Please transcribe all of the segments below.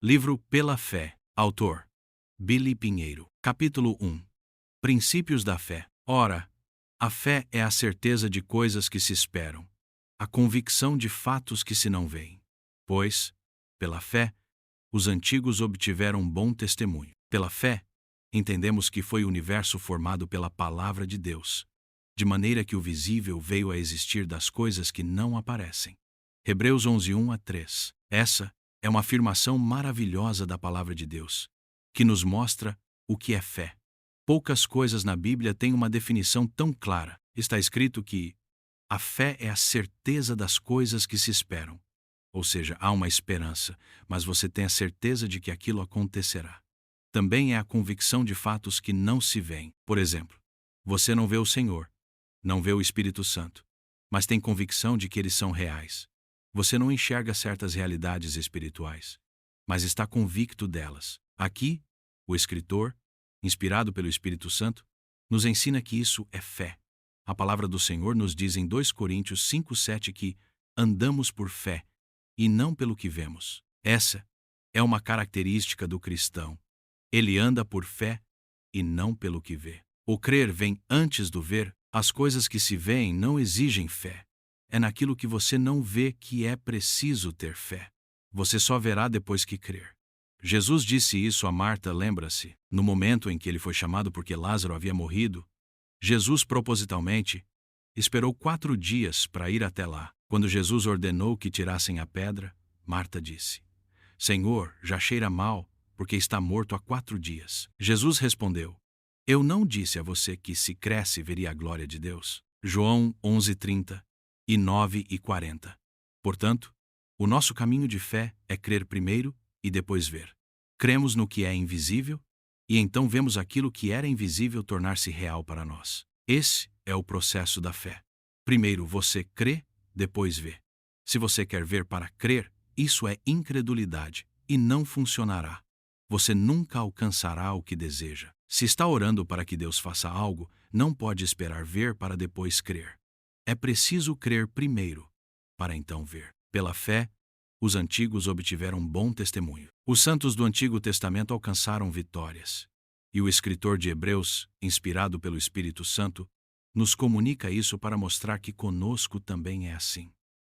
Livro Pela Fé. Autor: Billy Pinheiro. Capítulo 1. Princípios da fé. Ora, a fé é a certeza de coisas que se esperam, a convicção de fatos que se não veem. Pois, pela fé, os antigos obtiveram bom testemunho. Pela fé, entendemos que foi o universo formado pela palavra de Deus, de maneira que o visível veio a existir das coisas que não aparecem. Hebreus 11, 1-3. Essa é uma afirmação maravilhosa da palavra de Deus, que nos mostra o que é fé. Poucas coisas na Bíblia têm uma definição tão clara. Está escrito que a fé é a certeza das coisas que se esperam. Ou seja, há uma esperança, mas você tem a certeza de que aquilo acontecerá. Também é a convicção de fatos que não se veem. Por exemplo, você não vê o Senhor, não vê o Espírito Santo, mas tem convicção de que eles são reais. Você não enxerga certas realidades espirituais, mas está convicto delas. Aqui, o escritor, inspirado pelo Espírito Santo, nos ensina que isso é fé. A palavra do Senhor nos diz em 2 Coríntios 5:7 que andamos por fé e não pelo que vemos. Essa é uma característica do cristão. Ele anda por fé e não pelo que vê. O crer vem antes do ver. As coisas que se veem não exigem fé. É naquilo que você não vê que é preciso ter fé. Você só verá depois que crer. Jesus disse isso a Marta, lembra-se? No momento em que ele foi chamado porque Lázaro havia morrido, Jesus propositalmente esperou 4 dias para ir até lá. Quando Jesus ordenou que tirassem a pedra, Marta disse: Senhor, já cheira mal, porque está morto há 4 dias. Jesus respondeu: Eu não disse a você que se cresce veria a glória de Deus? João 11:30 e 9:40. Portanto, o nosso caminho de fé é crer primeiro e depois ver. Cremos no que é invisível e então vemos aquilo que era invisível tornar-se real para nós. Esse é o processo da fé. Primeiro você crê, depois vê. Se você quer ver para crer, isso é incredulidade e não funcionará. Você nunca alcançará o que deseja. Se está orando para que Deus faça algo, não pode esperar ver para depois crer. É preciso crer primeiro, para então ver. Pela fé, os antigos obtiveram bom testemunho. Os santos do Antigo Testamento alcançaram vitórias. E o escritor de Hebreus, inspirado pelo Espírito Santo, nos comunica isso para mostrar que conosco também é assim.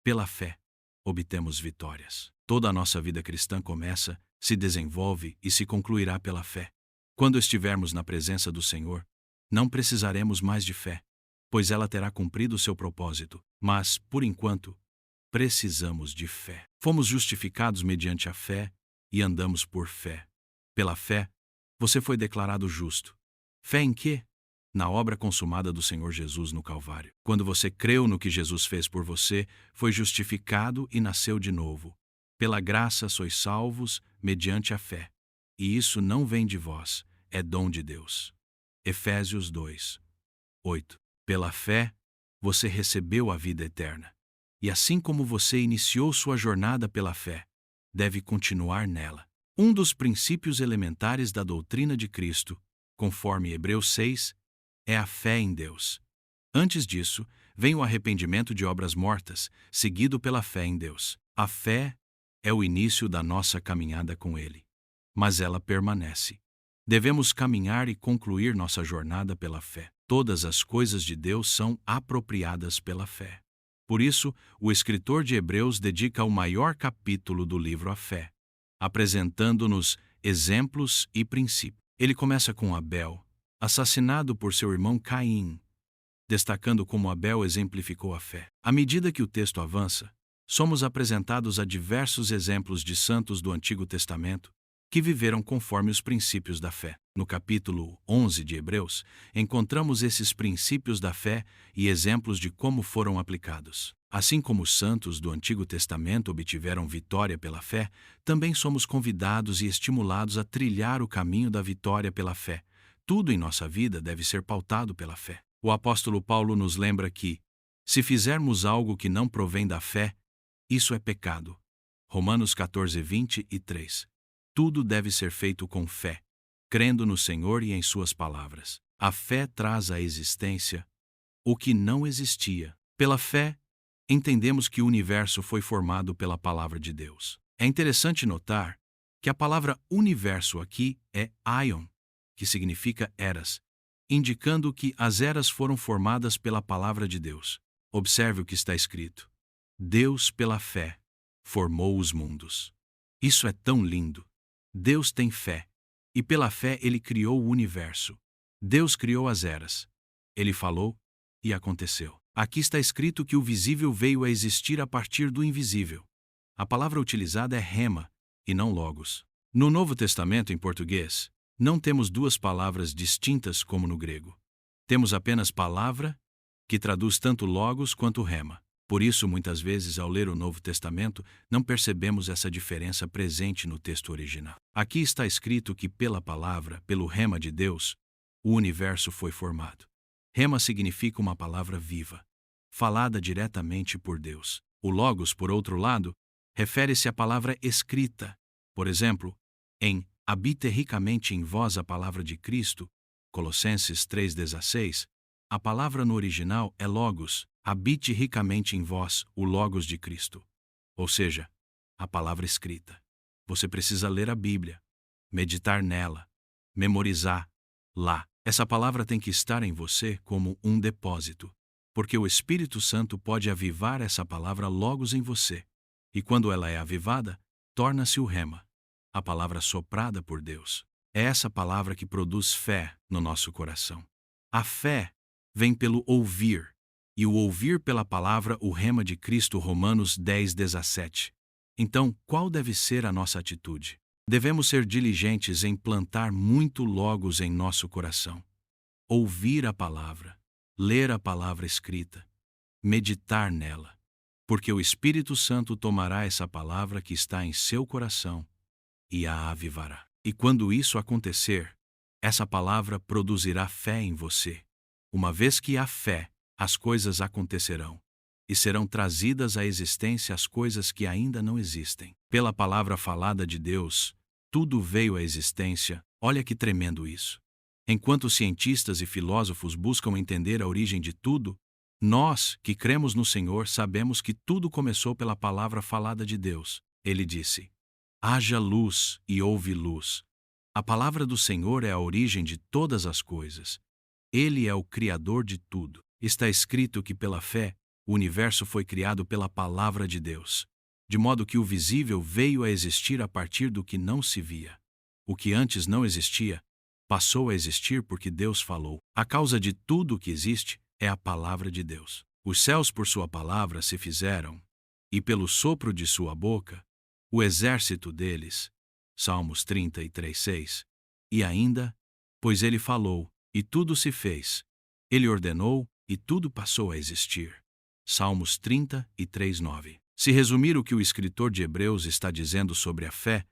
Pela fé, obtemos vitórias. Toda a nossa vida cristã começa, se desenvolve e se concluirá pela fé. Quando estivermos na presença do Senhor, não precisaremos mais de fé, pois ela terá cumprido o seu propósito. Mas, por enquanto, precisamos de fé. Fomos justificados mediante a fé e andamos por fé. Pela fé, você foi declarado justo. Fé em quê? Na obra consumada do Senhor Jesus no Calvário. Quando você creu no que Jesus fez por você, foi justificado e nasceu de novo. Pela graça sois salvos mediante a fé. E isso não vem de vós, é dom de Deus. Efésios 2:8. Pela fé, você recebeu a vida eterna. E assim como você iniciou sua jornada pela fé, deve continuar nela. Um dos princípios elementares da doutrina de Cristo, conforme Hebreus 6, é a fé em Deus. Antes disso, vem o arrependimento de obras mortas, seguido pela fé em Deus. A fé é o início da nossa caminhada com Ele, mas ela permanece. Devemos caminhar e concluir nossa jornada pela fé. Todas as coisas de Deus são apropriadas pela fé. Por isso, o escritor de Hebreus dedica o maior capítulo do livro à fé, apresentando-nos exemplos e princípios. Ele começa com Abel, assassinado por seu irmão Caim, destacando como Abel exemplificou a fé. À medida que o texto avança, somos apresentados a diversos exemplos de santos do Antigo Testamento que viveram conforme os princípios da fé. No capítulo 11 de Hebreus, encontramos esses princípios da fé e exemplos de como foram aplicados. Assim como os santos do Antigo Testamento obtiveram vitória pela fé, também somos convidados e estimulados a trilhar o caminho da vitória pela fé. Tudo em nossa vida deve ser pautado pela fé. O apóstolo Paulo nos lembra que, se fizermos algo que não provém da fé, isso é pecado. Romanos 14:23. Tudo deve ser feito com fé, crendo no Senhor e em suas palavras. A fé traz à existência o que não existia. Pela fé, entendemos que o universo foi formado pela palavra de Deus. É interessante notar que a palavra universo aqui é aion, que significa eras, indicando que as eras foram formadas pela palavra de Deus. Observe o que está escrito: Deus, pela fé, formou os mundos. Isso é tão lindo. Deus tem fé, e pela fé ele criou o universo. Deus criou as eras. Ele falou, e aconteceu. Aqui está escrito que o visível veio a existir a partir do invisível. A palavra utilizada é rema, e não logos. No Novo Testamento, em português, não temos duas palavras distintas como no grego. Temos apenas palavra, que traduz tanto logos quanto rema. Por isso, muitas vezes, ao ler o Novo Testamento, não percebemos essa diferença presente no texto original. Aqui está escrito que pela palavra, pelo rema de Deus, o universo foi formado. Rema significa uma palavra viva, falada diretamente por Deus. O logos, por outro lado, refere-se à palavra escrita. Por exemplo, em Habite ricamente em vós a palavra de Cristo, Colossenses 3,16, a palavra no original é logos, habite ricamente em vós o logos de Cristo. Ou seja, a palavra escrita. Você precisa ler a Bíblia, meditar nela, memorizar lá. Essa palavra tem que estar em você como um depósito, porque o Espírito Santo pode avivar essa palavra logos em você. E quando ela é avivada, torna-se o rema, a palavra soprada por Deus. É essa palavra que produz fé no nosso coração. A fé vem pelo ouvir, e o ouvir pela palavra o rema de Cristo, Romanos 10:17. Então, qual deve ser a nossa atitude? Devemos ser diligentes em plantar muito logos em nosso coração. Ouvir a palavra, ler a palavra escrita, meditar nela, porque o Espírito Santo tomará essa palavra que está em seu coração e a avivará. E quando isso acontecer, essa palavra produzirá fé em você. Uma vez que há fé, as coisas acontecerão, e serão trazidas à existência as coisas que ainda não existem. Pela palavra falada de Deus, tudo veio à existência. Olha que tremendo isso. Enquanto cientistas e filósofos buscam entender a origem de tudo, nós, que cremos no Senhor, sabemos que tudo começou pela palavra falada de Deus. Ele disse: haja luz e houve luz. A palavra do Senhor é a origem de todas as coisas. Ele é o Criador de tudo. Está escrito que pela fé, o universo foi criado pela palavra de Deus, de modo que o visível veio a existir a partir do que não se via. O que antes não existia, passou a existir porque Deus falou. A causa de tudo o que existe é a palavra de Deus. Os céus por sua palavra se fizeram, e pelo sopro de sua boca, o exército deles. Salmos 33:6. E ainda, pois ele falou, e tudo se fez. Ele ordenou, e tudo passou a existir. Salmos 33:9. Se resumir o que o escritor de Hebreus está dizendo sobre a fé,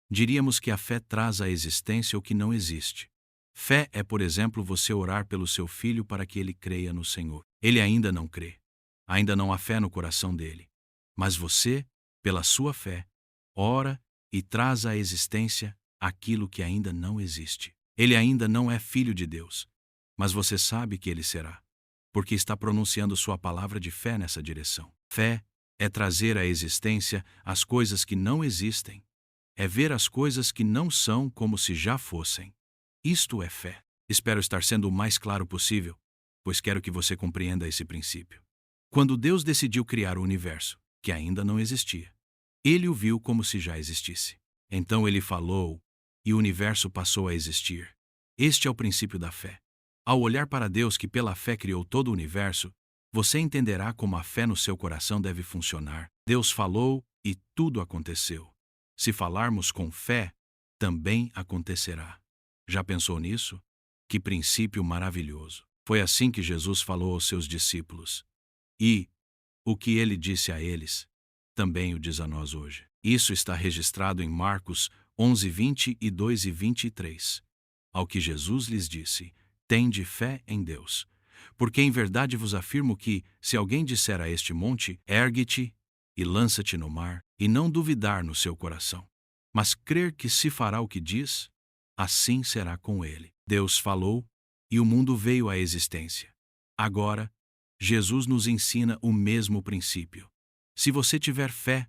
diríamos que a fé traz à existência o que não existe. Fé é, por exemplo, você orar pelo seu filho para que ele creia no Senhor. Ele ainda não crê. Ainda não há fé no coração dele. Mas você, pela sua fé, ora e traz à existência aquilo que ainda não existe. Ele ainda não é filho de Deus, mas você sabe que ele será, porque está pronunciando sua palavra de fé nessa direção. Fé é trazer à existência as coisas que não existem. É ver as coisas que não são como se já fossem. Isto é fé. Espero estar sendo o mais claro possível, pois quero que você compreenda esse princípio. Quando Deus decidiu criar o universo, que ainda não existia, ele o viu como se já existisse. Então ele falou, e o universo passou a existir. Este é o princípio da fé. Ao olhar para Deus que pela fé criou todo o universo, você entenderá como a fé no seu coração deve funcionar. Deus falou e tudo aconteceu. Se falarmos com fé, também acontecerá. Já pensou nisso? Que princípio maravilhoso! Foi assim que Jesus falou aos seus discípulos. E o que ele disse a eles, também o diz a nós hoje. Isso está registrado em Marcos 11:20 e 2:23. Ao que Jesus lhes disse: tende fé em Deus. Porque em verdade vos afirmo que, se alguém disser a este monte, ergue-te e lança-te no mar, e não duvidar no seu coração, mas crer que se fará o que diz, assim será com ele. Deus falou, e o mundo veio à existência. Agora, Jesus nos ensina o mesmo princípio. Se você tiver fé,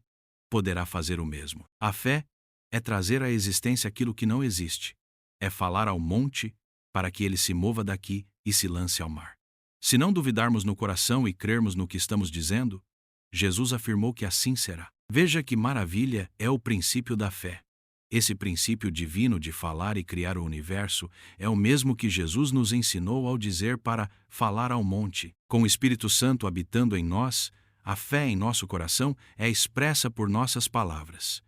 poderá fazer o mesmo. A fé é trazer à existência aquilo que não existe. É falar ao monte para que ele se mova daqui e se lance ao mar. Se não duvidarmos no coração e crermos no que estamos dizendo, Jesus afirmou que assim será. Veja que maravilha é o princípio da fé. Esse princípio divino de falar e criar o universo é o mesmo que Jesus nos ensinou ao dizer para falar ao monte. Com o Espírito Santo habitando em nós, a fé em nosso coração é expressa por nossas palavras.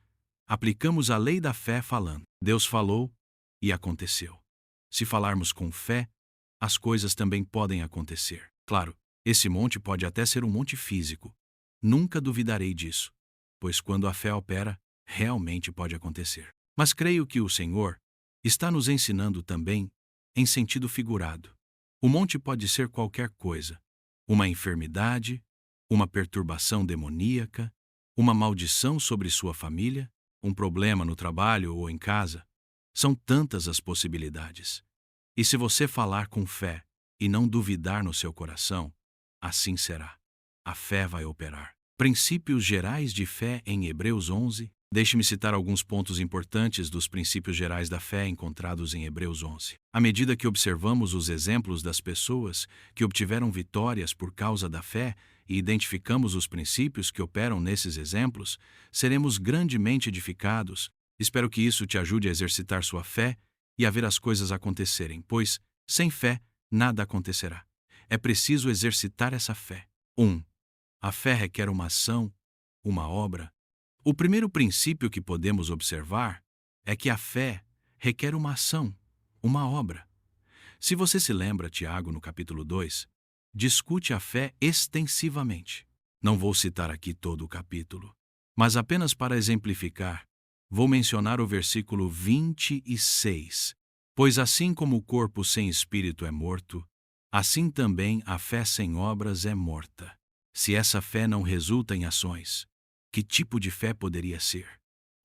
Aplicamos a lei da fé falando. Deus falou e aconteceu. Se falarmos com fé, as coisas também podem acontecer. Claro, esse monte pode até ser um monte físico. Nunca duvidarei disso, pois quando a fé opera, realmente pode acontecer. Mas creio que o Senhor está nos ensinando também em sentido figurado. O monte pode ser qualquer coisa: uma enfermidade, uma perturbação demoníaca, uma maldição sobre sua família, um problema no trabalho ou em casa. São tantas as possibilidades. E se você falar com fé e não duvidar no seu coração, assim será. A fé vai operar. Princípios gerais de fé em Hebreus 11. Deixe-me citar alguns pontos importantes dos princípios gerais da fé encontrados em Hebreus 11. À medida que observamos os exemplos das pessoas que obtiveram vitórias por causa da fé e identificamos os princípios que operam nesses exemplos, seremos grandemente edificados. Espero que isso te ajude a exercitar sua fé e a ver as coisas acontecerem, pois, sem fé, nada acontecerá. É preciso exercitar essa fé. 1. A fé requer uma ação, uma obra. O primeiro princípio que podemos observar é que a fé requer uma ação, uma obra. Se você se lembra, Tiago, no capítulo 2, discute a fé extensivamente. Não vou citar aqui todo o capítulo, mas apenas para exemplificar, vou mencionar o versículo 26. Pois assim como o corpo sem espírito é morto, assim também a fé sem obras é morta. Se essa fé não resulta em ações, que tipo de fé poderia ser?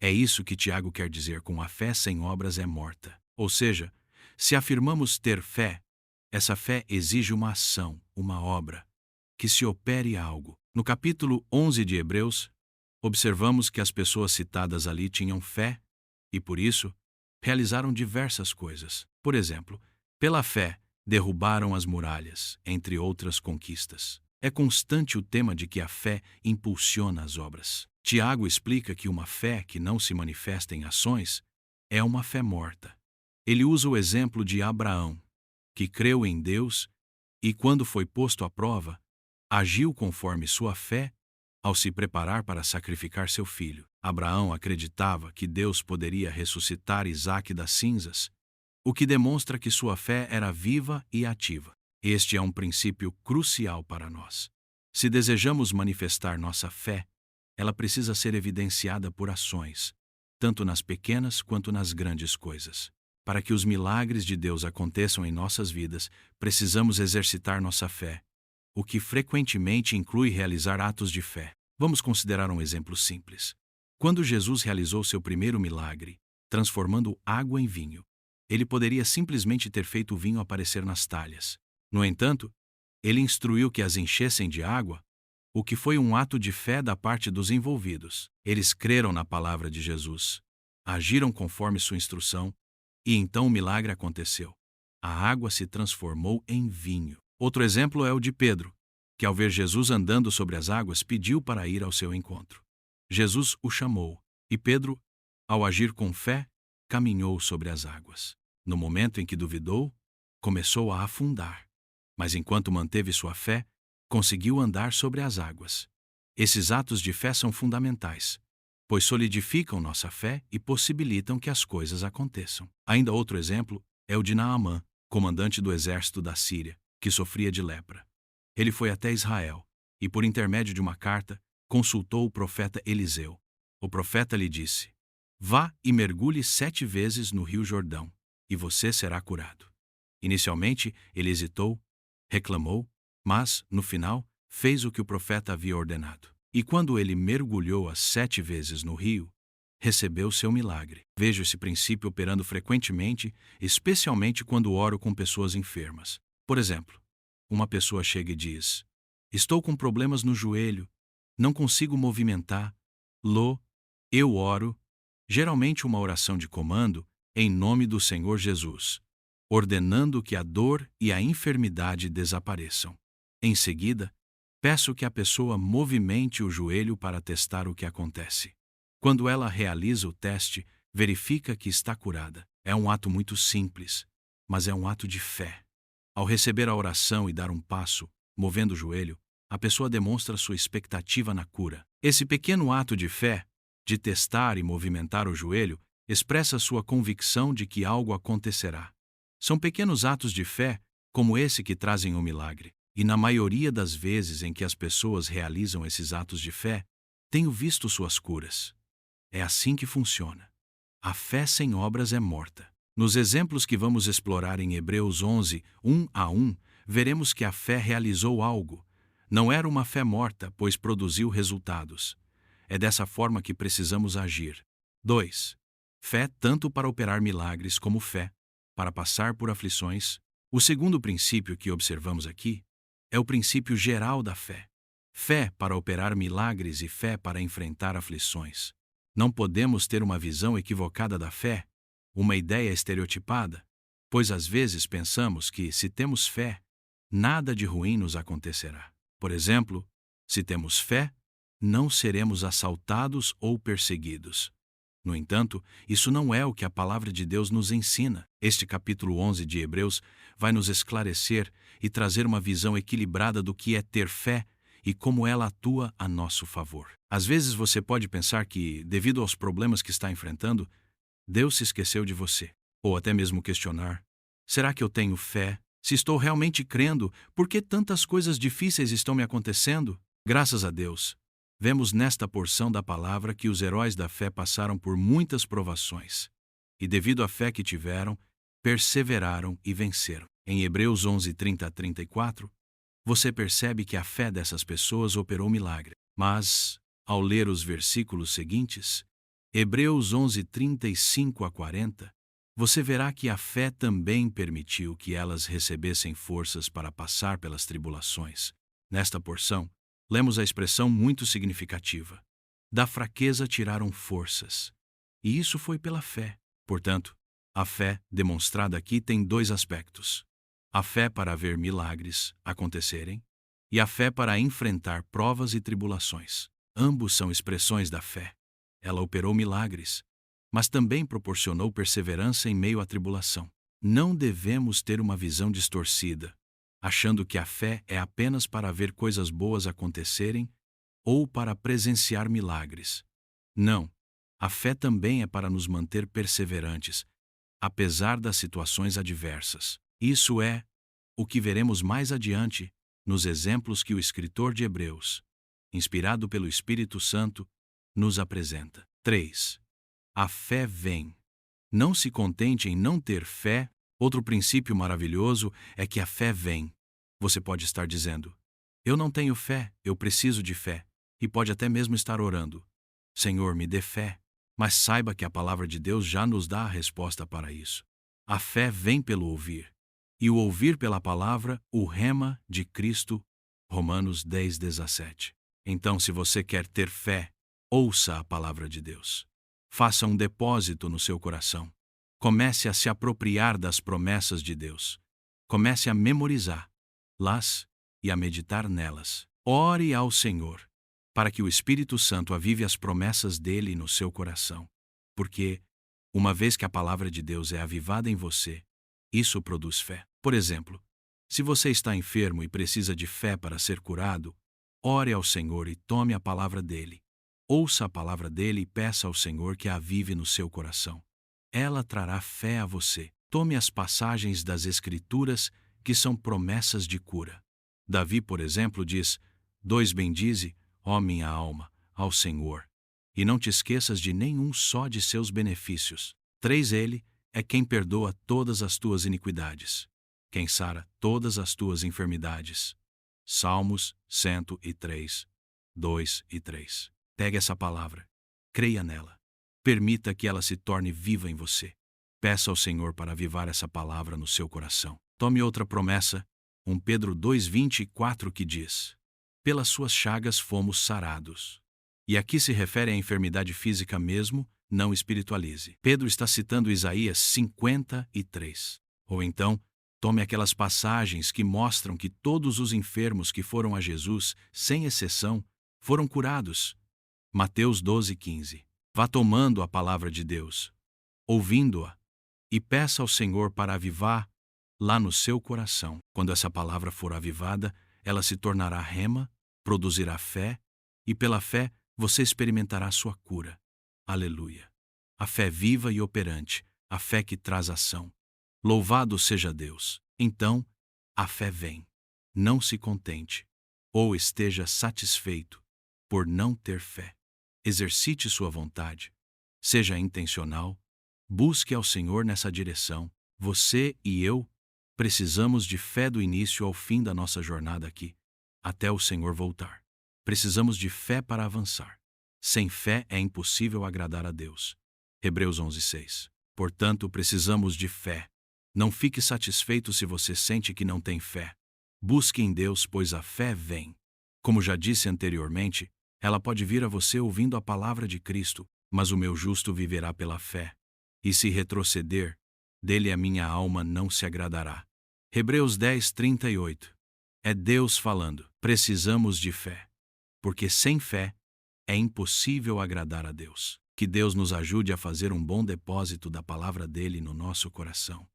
É isso que Tiago quer dizer com a fé sem obras é morta. Ou seja, se afirmamos ter fé, essa fé exige uma ação, uma obra, que se opere algo. No capítulo 11 de Hebreus, observamos que as pessoas citadas ali tinham fé e, por isso, realizaram diversas coisas. Por exemplo, pela fé, derrubaram as muralhas, entre outras conquistas. É constante o tema de que a fé impulsiona as obras. Tiago explica que uma fé que não se manifesta em ações é uma fé morta. Ele usa o exemplo de Abraão, que creu em Deus e, quando foi posto à prova, agiu conforme sua fé ao se preparar para sacrificar seu filho. Abraão acreditava que Deus poderia ressuscitar Isaque das cinzas, o que demonstra que sua fé era viva e ativa. Este é um princípio crucial para nós. Se desejamos manifestar nossa fé, ela precisa ser evidenciada por ações, tanto nas pequenas quanto nas grandes coisas. Para que os milagres de Deus aconteçam em nossas vidas, precisamos exercitar nossa fé, o que frequentemente inclui realizar atos de fé. Vamos considerar um exemplo simples. Quando Jesus realizou seu primeiro milagre, transformando água em vinho, ele poderia simplesmente ter feito o vinho aparecer nas talhas. No entanto, ele instruiu que as enchessem de água, o que foi um ato de fé da parte dos envolvidos. Eles creram na palavra de Jesus, agiram conforme sua instrução, e então o milagre aconteceu. A água se transformou em vinho. Outro exemplo é o de Pedro, que ao ver Jesus andando sobre as águas, pediu para ir ao seu encontro. Jesus o chamou, e Pedro, ao agir com fé, caminhou sobre as águas. No momento em que duvidou, começou a afundar, mas enquanto manteve sua fé, conseguiu andar sobre as águas. Esses atos de fé são fundamentais, pois solidificam nossa fé e possibilitam que as coisas aconteçam. Ainda outro exemplo é o de Naamã, comandante do exército da Síria, que sofria de lepra. Ele foi até Israel e, por intermédio de uma carta, consultou o profeta Eliseu. O profeta lhe disse: "Vá e mergulhe 7 vezes no rio Jordão, e você será curado." Inicialmente, ele hesitou, reclamou, mas, no final, fez o que o profeta havia ordenado. E quando ele mergulhou as 7 vezes no rio, recebeu seu milagre. Vejo esse princípio operando frequentemente, especialmente quando oro com pessoas enfermas. Por exemplo, uma pessoa chega e diz: "Estou com problemas no joelho, não consigo movimentar. Lô, eu oro, geralmente uma oração de comando, em nome do Senhor Jesus, ordenando que a dor e a enfermidade desapareçam. Em seguida, peço que a pessoa movimente o joelho para testar o que acontece. Quando ela realiza o teste, verifica que está curada. É um ato muito simples, mas é um ato de fé. Ao receber a oração e dar um passo, movendo o joelho, a pessoa demonstra sua expectativa na cura. Esse pequeno ato de fé, de testar e movimentar o joelho, expressa sua convicção de que algo acontecerá. São pequenos atos de fé, como esse, que trazem um milagre. E na maioria das vezes em que as pessoas realizam esses atos de fé, tenho visto suas curas. É assim que funciona. A fé sem obras é morta. Nos exemplos que vamos explorar em Hebreus 11, 1-1, veremos que a fé realizou algo. Não era uma fé morta, pois produziu resultados. É dessa forma que precisamos agir. 2. Fé tanto para operar milagres como fé para passar por aflições. O segundo princípio que observamos aqui é o princípio geral da fé. Fé para operar milagres e fé para enfrentar aflições. Não podemos ter uma visão equivocada da fé, uma ideia estereotipada, pois às vezes pensamos que, se temos fé, nada de ruim nos acontecerá. Por exemplo, se temos fé, não seremos assaltados ou perseguidos. No entanto, isso não é o que a palavra de Deus nos ensina. Este capítulo 11 de Hebreus vai nos esclarecer e trazer uma visão equilibrada do que é ter fé e como ela atua a nosso favor. Às vezes você pode pensar que, devido aos problemas que está enfrentando, Deus se esqueceu de você. Ou até mesmo questionar: será que eu tenho fé? Se estou realmente crendo, por que tantas coisas difíceis estão me acontecendo? Graças a Deus, vemos nesta porção da palavra que os heróis da fé passaram por muitas provações. E devido à fé que tiveram, perseveraram e venceram. Em Hebreus 11, 30-34, você percebe que a fé dessas pessoas operou milagre. Mas, ao ler os versículos seguintes, Hebreus 11, 35-40, você verá que a fé também permitiu que elas recebessem forças para passar pelas tribulações. Nesta porção, lemos a expressão muito significativa: da fraqueza tiraram forças. E isso foi pela fé. Portanto, a fé demonstrada aqui tem dois aspectos: a fé para ver milagres acontecerem e a fé para enfrentar provas e tribulações. Ambos são expressões da fé. Ela operou milagres, mas também proporcionou perseverança em meio à tribulação. Não devemos ter uma visão distorcida, achando que a fé é apenas para ver coisas boas acontecerem ou para presenciar milagres. Não, a fé também é para nos manter perseverantes, apesar das situações adversas. Isso é o que veremos mais adiante nos exemplos que o escritor de Hebreus, inspirado pelo Espírito Santo, nos apresenta. 3. A fé vem. Não se contente em não ter fé. Outro princípio maravilhoso é que a fé vem. Você pode estar dizendo: eu não tenho fé, eu preciso de fé. E pode até mesmo estar orando: Senhor, me dê fé. Mas saiba que a palavra de Deus já nos dá a resposta para isso. A fé vem pelo ouvir. E o ouvir pela palavra, o rema de Cristo. Romanos 10, 17. Então, se você quer ter fé, ouça a palavra de Deus. Faça um depósito no seu coração. Comece a se apropriar das promessas de Deus. Comece a memorizá-las e a meditar nelas. Ore ao Senhor, para que o Espírito Santo avive as promessas dele no seu coração. Porque, uma vez que a palavra de Deus é avivada em você, isso produz fé. Por exemplo, se você está enfermo e precisa de fé para ser curado, ore ao Senhor e tome a palavra dele. Ouça a palavra dele e peça ao Senhor que a avive no seu coração. Ela trará fé a você. Tome as passagens das Escrituras que são promessas de cura. Davi, por exemplo, diz: 2 bendize, ó minha alma, ao Senhor, e não te esqueças de nenhum só de seus benefícios. 3 Ele é quem perdoa todas as tuas iniquidades, quem sara todas as tuas enfermidades. Salmos 103, 2 e 3. Pegue essa palavra, creia nela, permita que ela se torne viva em você. Peça ao Senhor para avivar essa palavra no seu coração. Tome outra promessa, 1 Pedro 2:24, que diz: pelas suas chagas fomos sarados. E aqui se refere à enfermidade física mesmo, não espiritualize. Pedro está citando Isaías 53. Ou então, tome aquelas passagens que mostram que todos os enfermos que foram a Jesus, sem exceção, foram curados. Mateus 12:15. Vá tomando a palavra de Deus, ouvindo-a, e peça ao Senhor para avivar lá no seu coração. Quando essa palavra for avivada, ela se tornará rema, produzirá fé, e pela fé você experimentará sua cura. Aleluia! A fé viva e operante, a fé que traz ação. Louvado seja Deus! Então, a fé vem. Não se contente, ou esteja satisfeito por não ter fé. Exercite sua vontade. Seja intencional. Busque ao Senhor nessa direção. Você e eu precisamos de fé do início ao fim da nossa jornada aqui, até o Senhor voltar. Precisamos de fé para avançar. Sem fé é impossível agradar a Deus. Hebreus 11:6. Portanto, precisamos de fé. Não fique satisfeito se você sente que não tem fé. Busque em Deus, pois a fé vem. Como já disse anteriormente, ela pode vir a você ouvindo a palavra de Cristo, mas o meu justo viverá pela fé. E se retroceder, dele a minha alma não se agradará. Hebreus 10:38. É Deus falando. Precisamos de fé. Porque sem fé é impossível agradar a Deus. Que Deus nos ajude a fazer um bom depósito da palavra dele no nosso coração.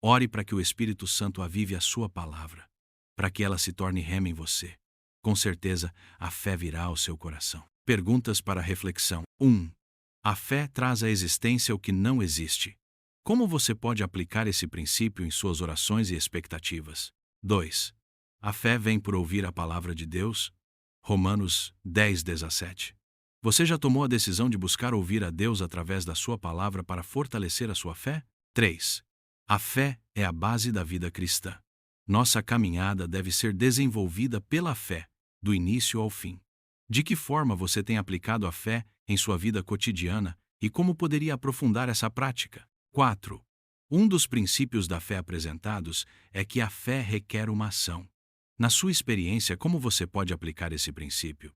Ore para que o Espírito Santo avive a sua palavra, para que ela se torne rema em você. Com certeza, a fé virá ao seu coração. Perguntas para reflexão. 1. A fé traz à existência o que não existe. Como você pode aplicar esse princípio em suas orações e expectativas? 2. A fé vem por ouvir a palavra de Deus? Romanos 10:17. Você já tomou a decisão de buscar ouvir a Deus através da sua palavra para fortalecer a sua fé? 3. A fé é a base da vida cristã. Nossa caminhada deve ser desenvolvida pela fé, do início ao fim. De que forma você tem aplicado a fé em sua vida cotidiana e como poderia aprofundar essa prática? 4. Um dos princípios da fé apresentados é que a fé requer uma ação. Na sua experiência, como você pode aplicar esse princípio?